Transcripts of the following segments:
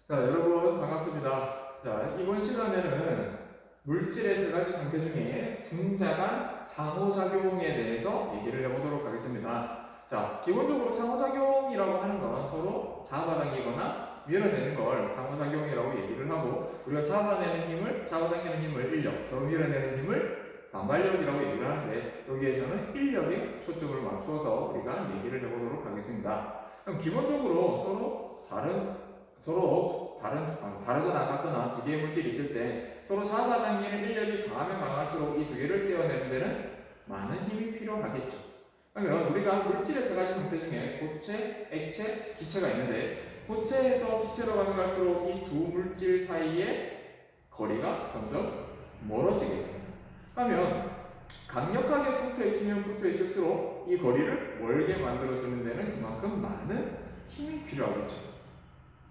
자, 여러분 반갑습니다. 자, 이번 시간에는 물질의 세 가지 상태 중에 분자 간 상호작용에 대해서 얘기를 해보도록 하겠습니다. 자, 기본적으로 상호작용이라고 하는 건 서로 잡아당기거나 밀어내는 걸 상호작용이라고 얘기를 하고, 우리가 잡아당기는 힘을 인력, 서로 밀어내는 힘을 반발력이라고 얘기를 하는데, 여기에서는 인력에 초점을 맞추어서 우리가 얘기를 해보도록 하겠습니다. 그럼 기본적으로 다르거나 같거나 두 개의 물질이 있을 때 서로 잡아당기는 인력이 강하면 강할수록 이 두 개를 떼어내는 데는 많은 힘이 필요하겠죠. 그러면 우리가 물질의 세 가지 형태 중에 고체, 액체, 기체가 있는데, 고체에서 기체로 가면 갈수록 이 두 물질 사이의 거리가 점점 멀어지게 됩니다. 그러면 강력하게 붙어 있을수록 이 거리를 멀게 만들어주는 데는 그만큼 많은 힘이 필요하겠죠.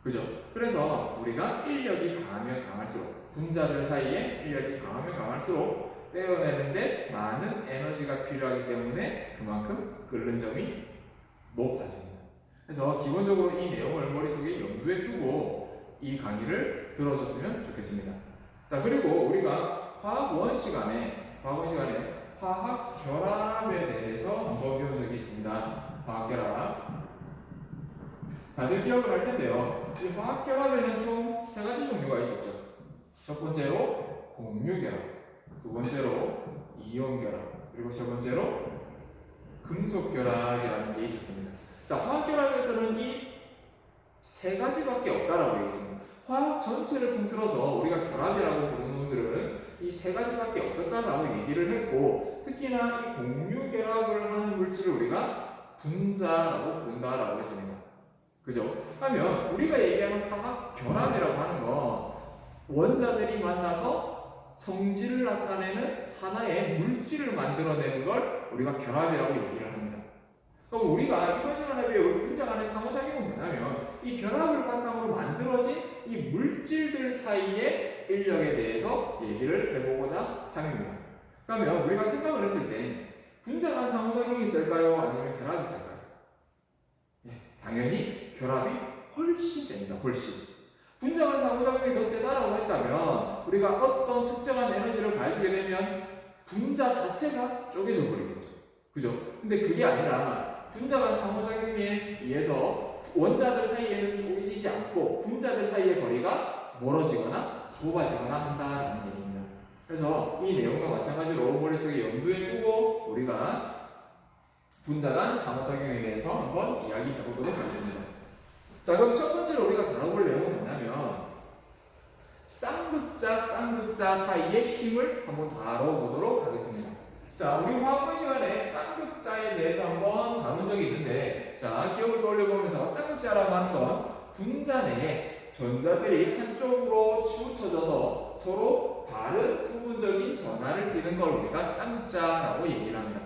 그죠? 그래서 우리가 인력이 강하면 강할수록, 분자들 사이에 인력이 강하면 강할수록 떼어내는데 많은 에너지가 필요하기 때문에 그만큼 끓는 점이 높아집니다. 그래서 기본적으로 이 내용을 머릿속에 염두에 두고 이 강의를 들어줬으면 좋겠습니다. 자, 그리고 우리가 화학 시간에 화학 결합에 대해서 한번 배운 적이 있습니다. 화학 결합. 다들 기억을 할 텐데요. 이 화학 결합에는 총 세 가지 종류가 있었죠. 첫 번째로 공유 결합, 두 번째로 이온 결합, 그리고 세 번째로 금속 결합이라는 게 있었습니다. 자, 화학 결합에서는 이 세 가지밖에 없다라고 얘기했습니다. 화학 전체를 통틀어서 우리가 결합이라고 부르는 놈들은 이 세 가지밖에 없었다라고 얘기를 했고, 특히나 이 공유 결합을 하는 물질을 우리가 분자라고 부른다라고 했습니다. 그죠? 하면 우리가 얘기하는 화학 결합이라고 하는 건 원자들이 만나서 성질을 나타내는 하나의 물질을 만들어내는 걸 우리가 결합이라고 얘기를 합니다. 그럼 우리가 이번 시간에 배울 분자 간의 상호작용은 뭐냐면, 이 결합을 바탕으로 만들어진 이 물질들 사이의 인력에 대해서 얘기를 해보고자 함입니다. 그러면 우리가 생각을 했을 때 분자 간 상호작용이 있을까요? 아니면 결합이 있을까요? 당연히 결합이 훨씬 셉니다. 훨씬. 분자 간 상호작용이 더 세다라고 했다면 우리가 어떤 특정한 에너지를 가해주게 되면 분자 자체가 쪼개져 버리겠죠. 그죠? 근데 그게 아니라 분자 간 상호작용에 의해서 원자들 사이에는 쪼개지지 않고 분자들 사이의 거리가 멀어지거나 좁아지거나 한다는 얘기입니다. 그래서 이 내용과 마찬가지로 머릿속에 염두에 두고 우리가 분자 간 상호작용에 대해서 한번 이야기해 보도록 하겠습니다. 자, 그럼 첫 번째로 우리가 다뤄볼 내용은 뭐냐면, 쌍극자 사이의 힘을 한번 다뤄보도록 하겠습니다. 자, 우리 화학분 시간에 쌍극자에 대해서 한번 다룬 적이 있는데, 자, 기억을 떠올려보면서 쌍극자라고 하는 건 분자 내에 전자들이 한쪽으로 치우쳐져서 서로 다른 부분적인 전하를 띠는 걸 우리가 쌍극자라고 얘기를 합니다.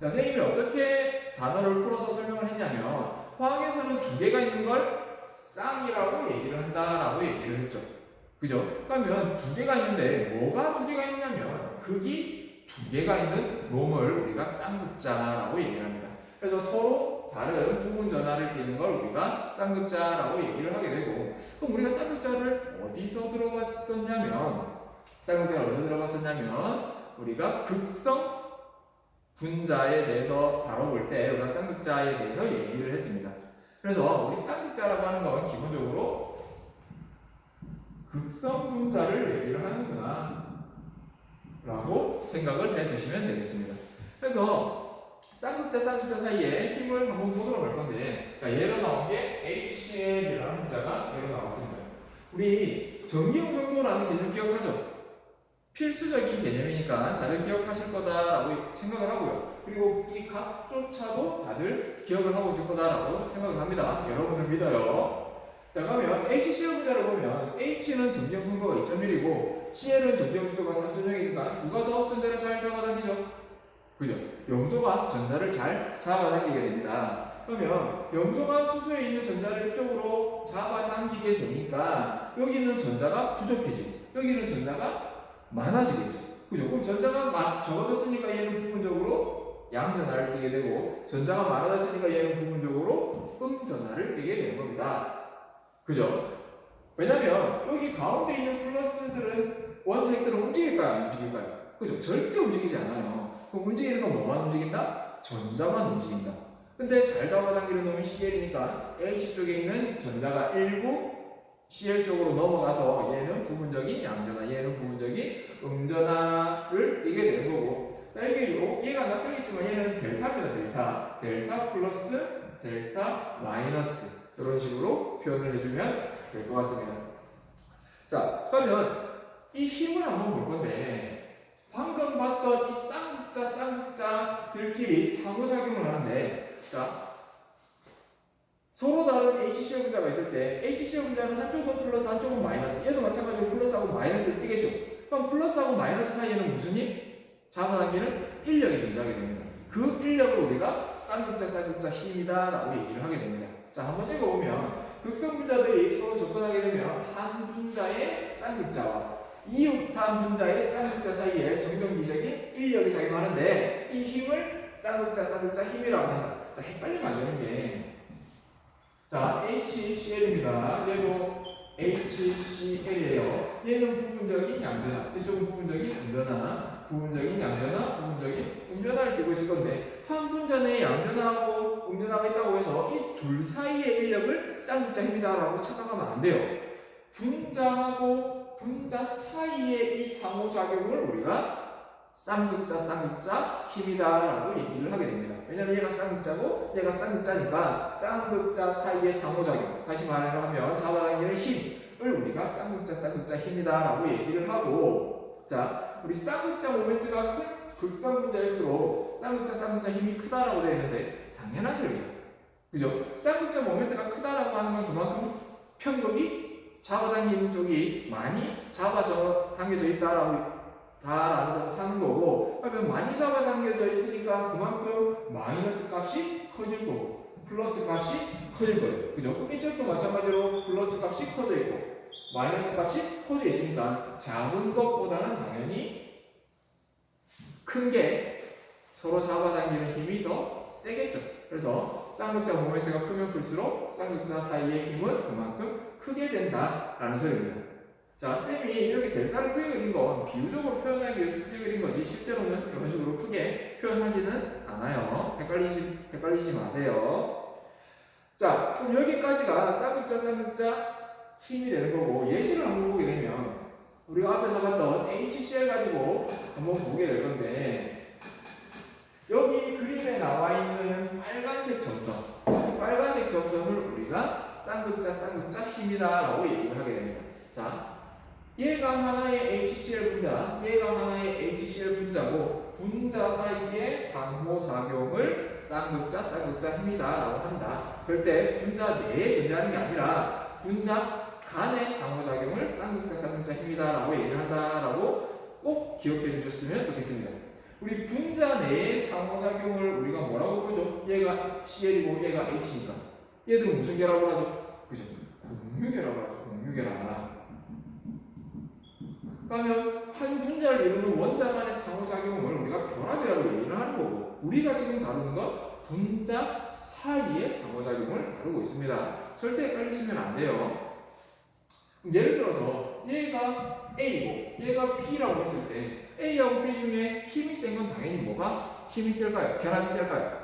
자, 선생님이 어떻게 단어를 풀어서 설명을 했냐면, 화학에서는 두 개가 있는 걸 쌍이라고 얘기를 한다라고 얘기를 했죠. 그죠? 그러면 두 개가 있는데 뭐가 두 개가 있냐면 극이 두 개가 있는 놈을 우리가 쌍극자라고 얘기를 합니다. 그래서 서로 다른 부분 전하를 띠는 걸 우리가 쌍극자라고 얘기를 하게 되고, 그럼 우리가 쌍극자를 어디서 들어봤었냐면 우리가 극성 분자에 대해서 다뤄볼 때 우리가 쌍극자에 대해서 얘기를 했습니다. 그래서 우리 쌍극자라고 하는 건 기본적으로 극성 분자를 얘기를 하는구나 라고 생각을 해주시면 되겠습니다. 그래서 쌍극자 사이에 힘을 한번 보도록 할 건데, 자, 예로 나온 게 HCl이라는 분자가 예로 나왔습니다. 우리 전기용정도라는 개념 기억하죠? 필수적인 개념이니까 다들 기억하실 거다라고 생각을 하고요. 그리고 이 값조차도 다들 기억을 하고 있을 거다라고 생각을 합니다. 여러분을 믿어요. 자, 그러면 HCl 분자를 보면 H는 전기용순도가 2.1이고 Cl은 전기용순도가 3.0이니까 누가 더 전자를 잘 잡아당기죠? 그죠? 염소가 전자를 잘 잡아당기게 됩니다. 그러면 염소가 수소에 있는 전자를 이쪽으로 잡아당기게 되니까 여기는 전자가 부족해지고 여기는 전자가 많아지겠죠. 그죠? 그럼 전자가 적어졌으니까 얘는 부분적으로 양전하를 띠게 되고, 전자가 많아졌으니까 얘는 부분적으로 음전하를 띠게 되는 겁니다. 그죠? 왜냐면 여기 가운데 있는 플러스들은 원자핵들은 움직일까요? 안 움직일까요? 그죠? 절대 움직이지 않아요. 그럼 움직이는 건 뭐만 움직인다? 전자만 움직인다. 근데 잘 잡아당기는 놈이 CL이니까 H 쪽에 있는 전자가 일부 CL 쪽으로 넘어가서 얘는 부분적인 양전화, 얘는 부분적인 음전화를 띠게 되는 거고, 얘가 낯설겠지만 얘는 델타입니다. 델타 플러스 델타 마이너스 이런 식으로 표현을 해주면 될 것 같습니다. 자, 그러면 이 힘을 한번 볼 건데, 방금 봤던 이 쌍극자들끼리 상호작용을 하는데, 자, 서로 다른 HCl 분자가 있을 때 HCl 분자는 한쪽은 플러스 한쪽은 마이너스, 얘도 마찬가지로 플러스하고 마이너스를 띠겠죠. 그럼 플러스하고 마이너스 사이에는 무슨 힘? 잡아당기는 인력이 존재하게 됩니다. 그 인력을 우리가 쌍극자 힘이다 라고 얘기를 하게 됩니다. 자, 한번 읽어보면 극성 분자들이 서로 접근하게 되면 한 분자의 쌍극자와 이웃한 분자의 쌍극자 사이에 정경비적인 인력이 작용하는데 이 힘을 쌍극자 힘이라고 한다. 자, 헷갈리면 안 되는 게, 자, HCl입니다. 얘도 HCl이에요. 얘는 부분적인 양전화, 이쪽은 부분적인 음전화, 부분적인 양전화, 부분적인 음전화를 띠고 있을 건데, 한 분자 내에 양전화하고 음전화가 있다고 해서 이 둘 사이의 인력을 쌍극자 힘이다라고 착각하면 안 돼요. 분자하고 분자 사이의 이 상호작용을 우리가 쌍극자 힘이다라고 얘기를 하게 됩니다. 왜냐면 얘가 쌍극자고 얘가 쌍극자니까 쌍극자 사이의 상호작용, 다시 말하면 잡아당기는 힘을 우리가 쌍극자 힘이다라고 얘기를 하고, 자, 우리 쌍극자 모멘트가 큰 극성 분자일수록 쌍극자 힘이 크다라고 되어 있는데 당연하죠. 그죠? 쌍극자 모멘트가 크다라고 하는 건 그만큼 편극이 잡아당기는 쪽이 많이 잡아당겨져 있다라고 하는 거고, 그러면 많이 잡아당겨져 있으니까 그만큼 마이너스 값이 커질 거고 플러스 값이 커질 거예요. 그죠? 그럼 이쪽도 마찬가지로 플러스 값이 커져 있고 마이너스 값이 커져 있으니까 작은 것보다는 당연히 큰 게 서로 잡아당기는 힘이 더 세겠죠. 그래서 쌍극자 모멘트가 크면 클수록 쌍극자 사이의 힘은 그만큼 크게 된다라는 소리입니다. 자, 쌤이 이렇게 델타를 크게 그린 건 비유적으로 표현하기 위해서 크게 그린 거지 실제로는 이런 식으로 크게 표현하지는 않아요. 헷갈리지 마세요. 자, 그럼 여기까지가 쌍극자 힘이 되는 거고, 예시를 한번 보게 되면 우리가 앞에서 봤던 HCl 가지고 한번 보게 될 건데, 여기 그림에 나와 있는 빨간색 점선, 이 빨간색 점선을 우리가 쌍극자 힘이다라고 얘기를 하게 됩니다. 자, 얘가 하나의 HCl 분자, 얘가 하나의 HCl 분자고 분자 사이의 상호작용을 쌍극자 힘이다라고 한다. 그럴 때 분자 내에 존재하는 게 아니라 분자 간의 상호작용을 쌍극자 힘이다라고 얘기를 한다라고 꼭 기억해 주셨으면 좋겠습니다. 우리 분자 내의 상호작용을 우리가 뭐라고 부르죠? 얘가 CL이고 얘가 H니까 얘들은 무슨 결합을 하죠? 그죠? 공유결합을 하죠. 공유결합. 그러면 한 분자를 이루는 원자 간의 상호작용을 우리가 결합이라고 얘기를 하는 거고, 우리가 지금 다루는 건 분자 사이의 상호작용을 다루고 있습니다. 절대 헷갈리시면 안 돼요. 예를 들어서 얘가 A고 얘가 B라고 했을 때 A하고 B 중에 힘이 센 건 당연히 뭐가 힘이 셀까요? 결합이 셀까요?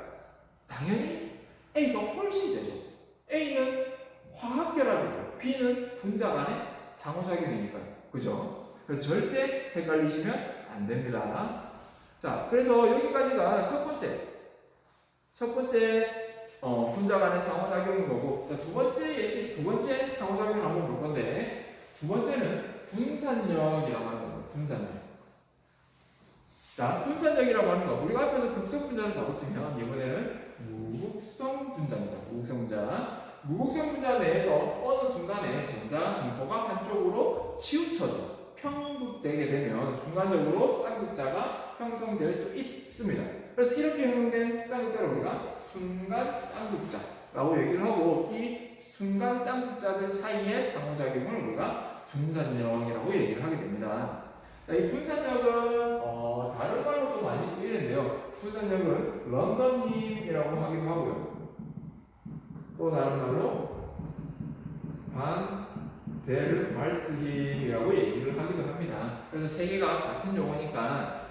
당연히 A가 훨씬 세죠. A는 화학결합이고 B는 분자 간의 상호작용이니까요. 그죠? 그래서 절대 헷갈리시면 안 됩니다. 자, 그래서 여기까지가 첫 번째 분자 간의 상호작용인 거고, 자, 두 번째 상호작용을 한번 볼 건데, 두 번째는 분산력이라고 하는 거예요. 분산력. 자, 분산력이라고 하는 거, 우리가 앞에서 극성 분자를 다뤘으면 이번에는 무극성 분자입니다. 무극성 분자 내에서 어느 순간에 전자 분포가 한쪽으로 치우쳐져 편극되게 되면 순간적으로 쌍극자가 형성될 수 있습니다. 그래서 이렇게 형성된 쌍극자를 우리가 순간 쌍극자라고 얘기를 하고, 이 순간 쌍극자들 사이의 상호작용을 우리가 분산력이라고 얘기를 하게 됩니다. 자, 이 분산력은 다른 말로도 많이 쓰이는데요. 분산력은 런던 힘이라고 하기도 하고요. 또 다른 말로 데르 말스 힘이라고 얘기를 하기도 합니다. 그래서 세 개가 같은 용어니까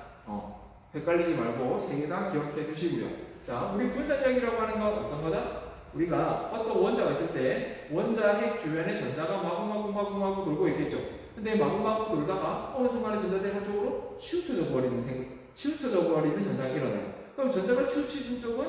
헷갈리지 말고 세 개 다 기억해 두시고요. 자, 우리 분산력이라고 하는 건 어떤 거다? 우리가 어떤 원자가 있을 때 원자 핵 주변에 전자가 마구마구 돌고 있겠죠. 근데 마구마구 돌다가 어느 순간에 전자들이 한쪽으로 치우쳐져 버리는 현상이 일어나요. 그럼 전자가 치우쳐진 쪽은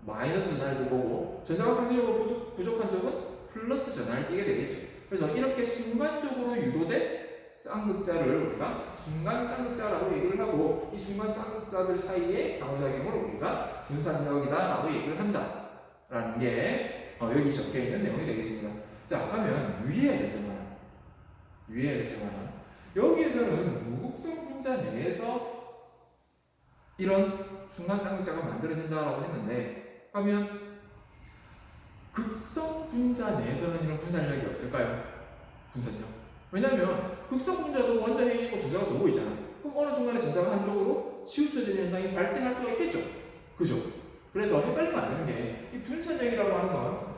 마이너스 전하를 띠고 오고 전자가 상대적으로 부족한 쪽은 플러스 전하를 띠게 되겠죠. 그래서 이렇게 순간적으로 유도된 쌍극자를 우리가 순간 쌍극자라고 얘기를 하고 이 순간 쌍극자들 사이의 상호작용을 우리가 분산력이다라고 얘기를 한다라는 게 여기 적혀 있는 내용이 되겠습니다. 자, 그러면 유의해야 되잖아요. 여기에서는 무극성 분자 내에서 이런 순간 쌍극자가 만들어진다라고 했는데 그러면 극성 분자 내에서는 이런 분산력이 없을까요? 분산력. 왜냐면 극성 분자도 원자핵이 있고 전자가 돌고 있잖아요. 그럼 어느 순간에 전자가 한쪽으로 치우쳐지는 현상이 발생할 수가 있겠죠. 그죠? 그래서 헷갈리면 안 되는 게 이 분산력이라고 하는 건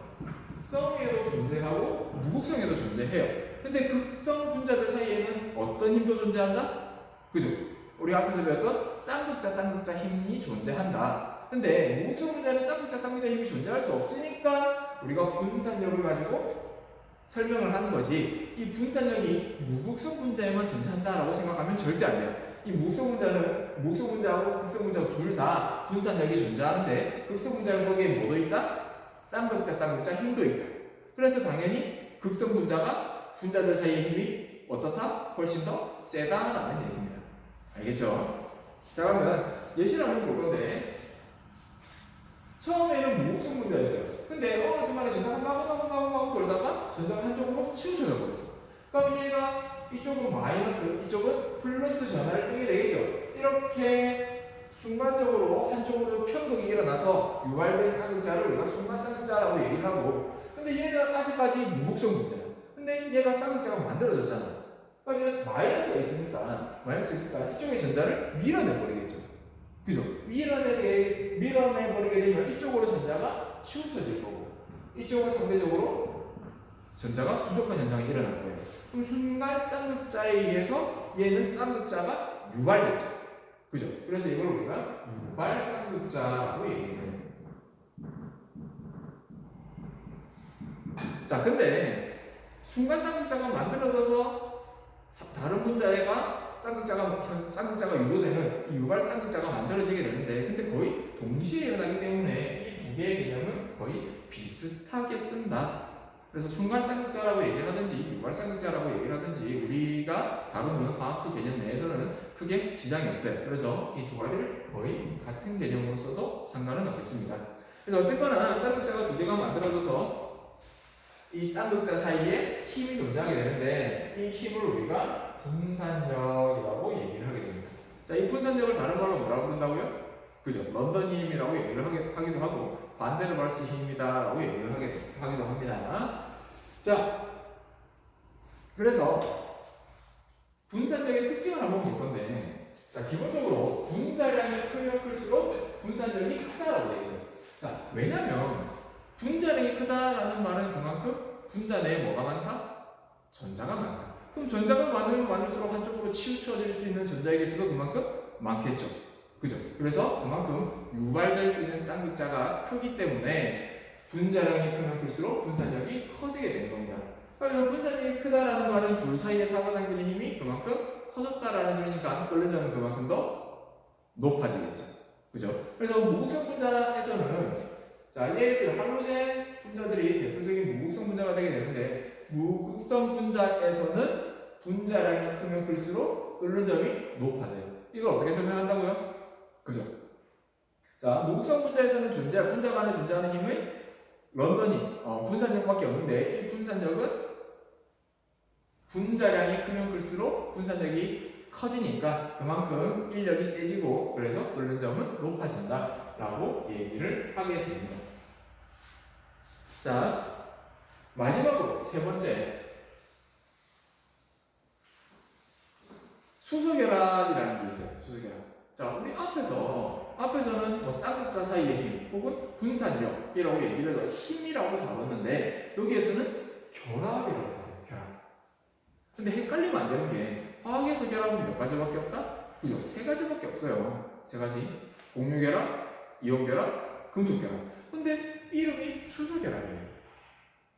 극성에도 존재하고 무극성에도 존재해요. 근데 극성 분자들 사이에는 어떤 힘도 존재한다? 그죠? 우리 앞에서 배웠던 쌍극자 힘이 존재한다. 근데 무극성 분자는 쌍극자 힘이 존재할 수 없으니까 우리가 분산력을 가지고 설명을 하는 거지. 이 분산력이 무극성 분자에만 존재한다라고 생각하면 절대 안 돼요. 이 무극성 분자하고 극성 분자 둘 다 분산력이 존재하는데 극성 분자는 거기에 뭐도 있다? 쌍극자 힘도 있다. 그래서 당연히 극성 분자가 분자들 사이의 힘이 어떻다? 훨씬 더 세다라는 얘기입니다. 알겠죠? 자, 그러면 예시를 한번 볼 건데 처음에는 무극성 분자였어요. 근데 어느 순간에 전자가 마구 돌다가 전자가 한쪽으로 치우쳐져 버렸어. 그럼 얘가 이쪽은 마이너스, 이쪽은 플러스 전하를 띠게 되겠죠. 이렇게 순간적으로 한쪽으로 편극이 일어나서 유발된 쌍극자를 우리가 순간 쌍극자라고 얘기를 하고, 근데 얘가 아직까지 무극성 분자야. 근데 얘가 쌍극자가 만들어졌잖아. 그러면 마이너스가 있으니까 이쪽의 전자를 밀어내버리겠죠. 그죠? 밀어내버리게 되면 이쪽으로 전자가 치우쳐질 거고 이쪽은 상대적으로 전자가 부족한 현상이 일어날 거예요. 그럼 순간 쌍극자에 의해서 얘는 쌍극자가 유발됐죠. 그죠? 그래서 이걸 우리가 유발 쌍극자라고 얘기해요. 자, 근데 순간 쌍극자가 만들어져서 다른 분자가 쌍극자가 유도되는 유발 쌍극자가 만들어지게 되는데, 근데 거의 동시에 일어나기 때문에 이 두 개의 개념은 거의 비슷하게 쓴다. 그래서 순간 쌍극자라고 얘기를 하든지 유발 쌍극자라고 얘기를 하든지 우리가 다루는 과학적 개념 내에서는 크게 지장이 없어요. 그래서 이 두 가지를 거의 같은 개념으로 써도 상관은 없겠습니다. 그래서 어쨌거나 쌍극자가 두 개가 만들어져서 이 쌍극자 사이에 힘이 존재하게 되는데 이 힘을 우리가 분산력이라고 얘기를 하게 됩니다. 자, 이 분산력을 다른 말로 뭐라고 부른다고요? 그죠? 런던 힘이라고 얘기를 하기도 하고 반데르 발스 힘이다라고 얘기를 하기도 합니다. 자, 그래서 분산력의 특징을 한번 볼 건데, 자, 기본적으로 분자량이 크면 클수록 분산력이 크다라고 되어 있어요. 자, 왜냐면 분자량이 크다라는 말은 그만큼 분자 내에 뭐가 많다? 전자가 많다. 그럼 전자가 많으면 많을수록 한쪽으로 치우쳐질 수 있는 전자의 개수도 그만큼 많겠죠. 그죠? 그래서 그만큼 유발될 수 있는 쌍극자가 크기 때문에 분자량이 크면 클수록 분산력이 커지게 되는 겁니다. 그러면 분산력이 크다라는 말은 둘 사이에 잡아당기는 힘이 그만큼 커졌다라는 얘기니까 끓는 점은 그만큼 더 높아지겠죠. 그죠? 그래서 무극성 분자에서는 자, 얘들 할로젠 분자들이 대표적인 무극성 분자가 되게 되는데 무극성 분자에서는 분자량이 크면 클수록 끓는 점이 높아져요. 이걸 어떻게 설명한다고요? 그죠? 자, 무극성 분자에서는 분자 간에 존재하는 힘은 런던이 분산력밖에 없는데 이 분산력은 분자량이 크면 클수록 분산력이 커지니까 그만큼 인력이 세지고 그래서 끓는 점은 높아진다 라고 얘기를 하게 됩니다. 자, 마지막으로 세 번째, 수소결합이라는 게 있어요. 수소결합. 자, 우리 앞에서는 뭐 쌍극자 사이의 힘 혹은 분산력이라고 얘기를 해서 힘이라고 다뤘는데 여기에서는 결합이라고 해요. 결합. 화학결합은 몇 가지밖에 없다? 그죠? 세 가지밖에 없어요. 세 가지. 공유결합, 이온결합, 금속결합. 근데 이름이 수소결합이에요.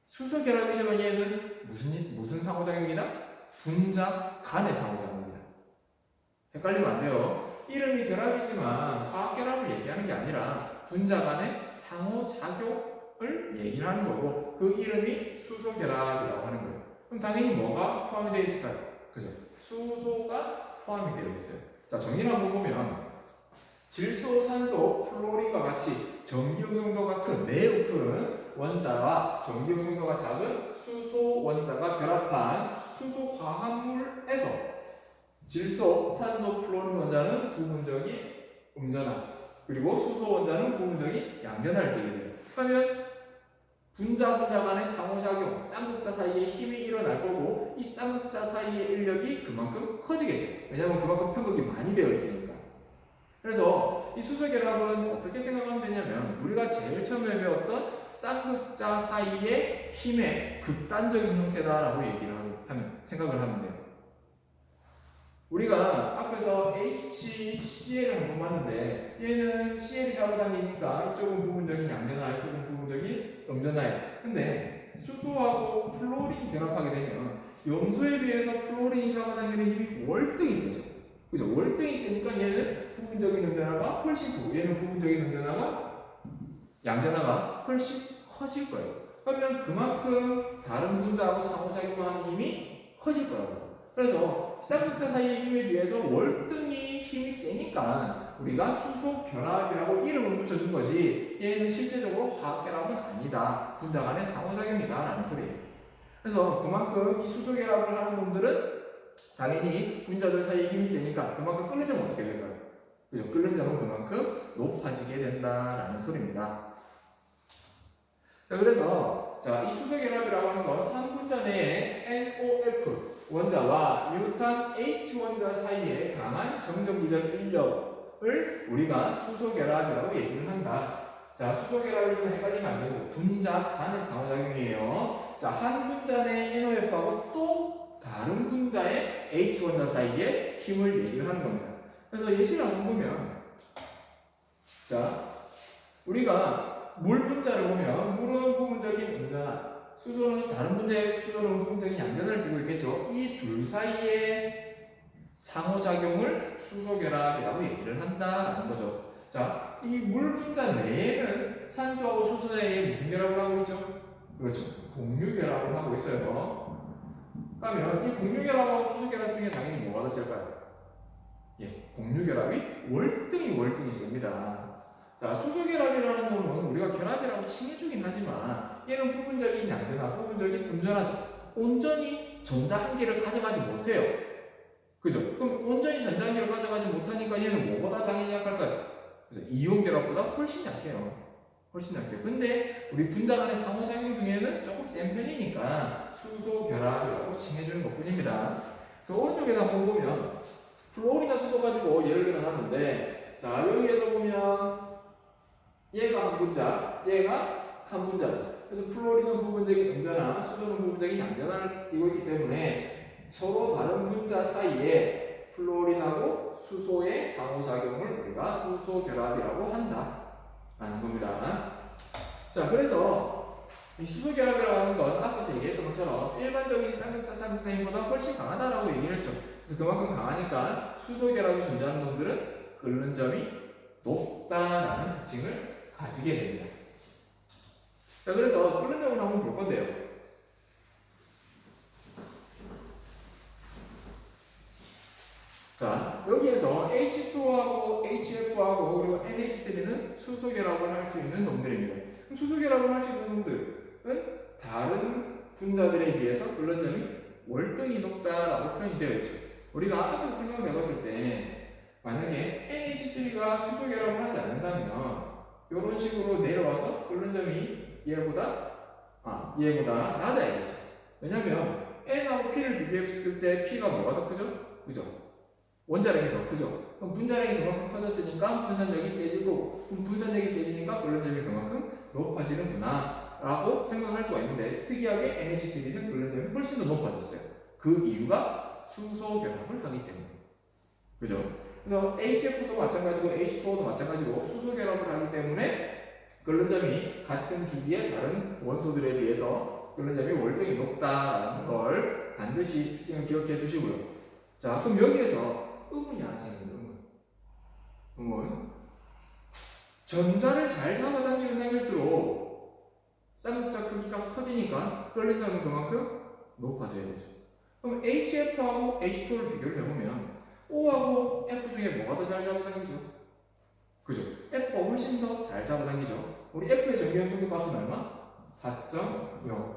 수소결합이지만 얘는 무슨 상호작용이다? 분자 간의 상호작용이다. 헷갈리면 안 돼요. 이름이 결합이지만 화학결합을 얘기하는 게 아니라 분자 간의 상호작용을 얘기하는 거고 그 이름이 수소결합이라고 하는 거예요. 그럼 당연히 뭐가 포함이 되어 있을까요? 그죠? 수소가 포함이 되어 있어요. 자, 정리를 한번 보면 질소, 산소, 플로린과 같이 전기용 성도가 큰 매우 큰 원자와 전기용 성도가 작은 수소 원자가 결합한 수소 화합물에서 질소, 산소, 플로린 원자는 부분적인 음전화 그리고 수소 원자는 부분적인 양전화를 띠게 돼요. 그러면 분자 간의 상호작용, 쌍극자 사이에 힘이 일어날 거고 이 쌍극자 사이의 인력이 그만큼 커지겠죠. 왜냐하면 그만큼 편극이 많이 되어 있으니까. 그래서 이 수소결합은 어떻게 생각하면 되냐면 우리가 제일 처음에 배웠던 쌍극자 사이의 힘의 극단적인 형태다라고 생각을 하면 돼요. 우리가 앞에서 HCl을 한번 봤는데 얘는 Cl이 잡아당기니까 이쪽은 부분적인 양전화, 이쪽은 부분적인 음전화예요. 근데 수소하고 플로린이 결합하게 되면 염소에 비해서 플로린이 잡아당기는 힘이 월등히 세죠. 그죠? 월등히 세니까 얘는 부분적인 음전화가 훨씬 크고 얘는 부분적인 음전화가 양전화가 훨씬 커질 거예요. 그러면 그만큼 다른 분자하고 상호작용하는 힘이 커질 거라고. 그래서 쌍극자 사이의 힘에 비해서 월등히 힘이 세니까 우리가 수소결합이라고 이름을 붙여준 거지 얘는 실제적으로 화학결합은 아니다. 분자 간의 상호작용이다 라는 소리예요. 그래서 그만큼 이 수소결합을 하는 놈들은 당연히 분자들 사이에 힘이 세니까 그만큼 끓는 점은 어떻게 될까요? 그죠? 끓는 점은 그만큼 높아지게 된다라는 소리입니다. 자, 그래서 이 수소결합이라고 하는 건 한 분자 내에 NOF 원자와 유탄 H 원자 사이에 강한 정전기적 인력을 우리가 수소결합이라고 얘기를 한다. 자, 수소결합이 좀 헷갈리면 안 되고 분자 간의 상호작용이에요. 자, 한 분자 내 NOF하고 또 다른 분자의 H 원자 사이에 힘을 얘기를 하는 겁니다. 그래서 예시를 한번 보면 자, 우리가 물 분자를 보면 물은 부분적인 음전화 수소는 다른 분자의 수소는 부분적인 양전화를 띠고 있겠죠. 이 둘 사이의 상호작용을 수소결합이라고 얘기를 한다라는 거죠. 자, 이 물 분자 내에는 산소하고 수소 사이에 무슨 결합을 하고 있죠? 그렇죠. 공유결합을 하고 있어요. 그러면 이 공유결합하고 수소결합 중에 당연히 뭐가 더 셀까요? 예, 공유결합이 월등히 셉니다. 자, 수소결합이라는 놈은 우리가 결합이라고 칭해주긴 하지만 얘는 부분적인 양전화, 부분적인 음전화죠. 온전히 전자 한 개를 가져가지 못해요. 그죠? 그럼 온전히 전자 한 개를 가져가지 못하니까 얘는 뭐보다 당연히 약할까요? 그래서 이온결합보다 훨씬 약해요. 훨씬 약해요. 근데 우리 분자 간의 상호작용 중에는 조금 센 편이니까 수소결합이라고 칭해주는 것 뿐입니다. 그래서 오른쪽에서 한번 보면 플로린이나 수소 가지고 예를 들어놨는데 자, 여기에서 보면 얘가 한 분자, 얘가 한 분자죠. 그래서 플로린은 부분적인 음전화, 수소는 부분적인 양전화를 띠고 있기 때문에 서로 다른 분자 사이에 플로린하고 수소의 상호작용을 우리가 수소결합이라고 한다라는 겁니다. 자, 그래서 이 수소결합이라고 하는 건 앞에서 얘기했던 것처럼 일반적인 쌍극자 힘보다 훨씬 강하다라고 얘기를 했죠. 그래서 그만큼 강하니까 수소결합이 존재하는 놈들은 끓는 점이 높다라는 특징을 가지게 됩니다. 자, 그래서 끓는 점을 한번 볼 건데요. 자, 여기에서 H2하고 HF하고 그리고 NH3는 수소결합을 할 수 있는 놈들입니다. 그럼 수소결합을 할 수 있는 놈들은 다른 분자들에 비해서 끓는 점이 월등히 높다라고 표현이 되어 있죠. 우리가 앞에서 생각을 해봤을 때 만약에 NH3가 수소결합을 하지 않는다면 이런 식으로 내려와서 끓는 점이 얘보다 낮아야겠죠. 왜냐면 N하고 P를 비교했을 때 P가 뭐가 더 크죠? 그죠? 원자량이 더 크죠. 그럼 분자량이 그만큼 커졌으니까 분산력이 세지고, 그럼 분산력이 세지니까 끓는 점이 그만큼 높아지는구나 라고 생각할 수가 있는데 특이하게 NH3는 끓는 점이 훨씬 더 높아졌어요. 그 이유가 수소 결합을 하기 때문에. 그죠? 그래서 HF도 마찬가지고 H2O도 마찬가지고 수소 결합을 하기 때문에 끓는 점이 같은 주기의 다른 원소들에 비해서 끓는 점이 월등히 높다라는 걸 반드시 특징을 기억해 두시고요. 자, 그럼 여기에서 의문이 하나 생깁니다. 의문. 전자를 잘 잡아당기면 당길수록 쌍극자 크기가 커지니까 끓는 점은 그만큼 높아져야 되죠. 그럼 HF하고 H2를 비교를 해보면 O하고 F 중에 뭐가 더 잘 잡아당기죠? 그죠? F가 훨씬 더 잘 잡아당기죠. 우리 F의 전기용성도 값은 얼마? 4.0.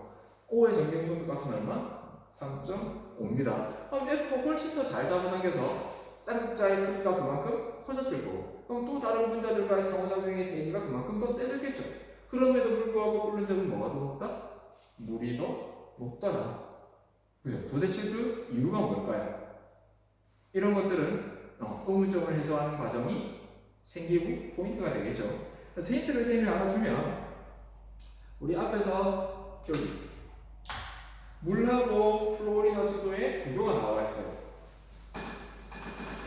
O의 전기용성도 값은 얼마? 3.5입니다. 그럼 F가 훨씬 더 잘 잡아당겨서 쌍극자의 크기가 그만큼 커졌을 거고, 그럼 또 다른 분자들과의 상호작용의 세기가 그만큼 더 세졌겠죠. 그럼에도 불구하고 끓는 점은 뭐가 더 높다? 물이 더 높더라. 그죠? 도대체 그 이유가 뭘까요? 이런 것들은 의문점을 해소하는 과정이 생기부 포인트가 되겠죠. 그래서 힌트를 셈이 하나 주면, 우리 앞에서 여기 물하고 플로리나 수소의 구조가 나와 있어요.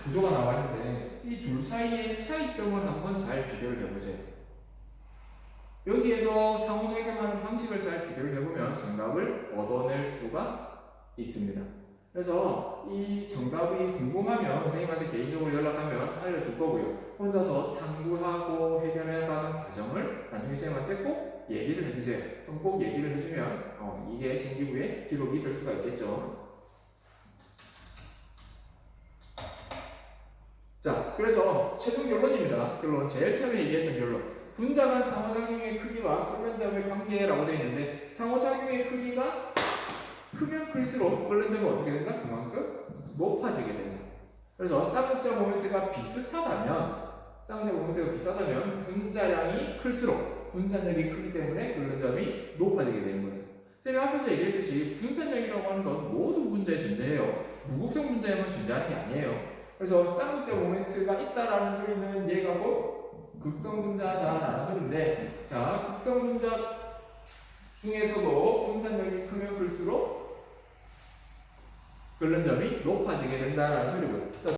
구조가 나와 있는데 이 둘 사이의 차이점을 한번 잘 비교를 해보세요. 여기에서 상호작용하는 방식을 잘 비교를 해보면 정답을 얻어낼 수가 있습니다. 그래서 이 정답이 궁금하면 선생님한테 개인적으로 연락하면 알려줄 거고요. 혼자서 탐구하고 해결해가는 과정을 나중에 선생님한테 꼭 얘기를 해주세요. 그럼 꼭 얘기를 해주면 이게 생기부의 기록이 될 수가 있겠죠. 자, 그래서 최종 결론입니다. 결론, 제일 처음에 얘기했던 결론. 분자 간 상호작용의 크기와 끓는 점의 관계라고 되어 있는데, 상호작용의 크기가 크면 클수록 끓는 점은 어떻게 된다? 그만큼 높아지게 된다. 그래서 쌍극자 모멘트가 비슷하다면 분자량이 클수록 분산력이 크기 때문에 끓는 점이 높아지게 되는 거예요. 선생님 앞에서 얘기했듯이 분산력이라고 하는 건 모든 분자에 존재해요. 무극성 분자에만 존재하는 게 아니에요. 그래서 쌍극자 모멘트가 있다라는 소리는 얘가 곧 극성 분자다라는 소리인데, 자, 극성 분자 중에서도 분산력이 크면 클수록 끓는 점이 높아지게 된다는 소리고요.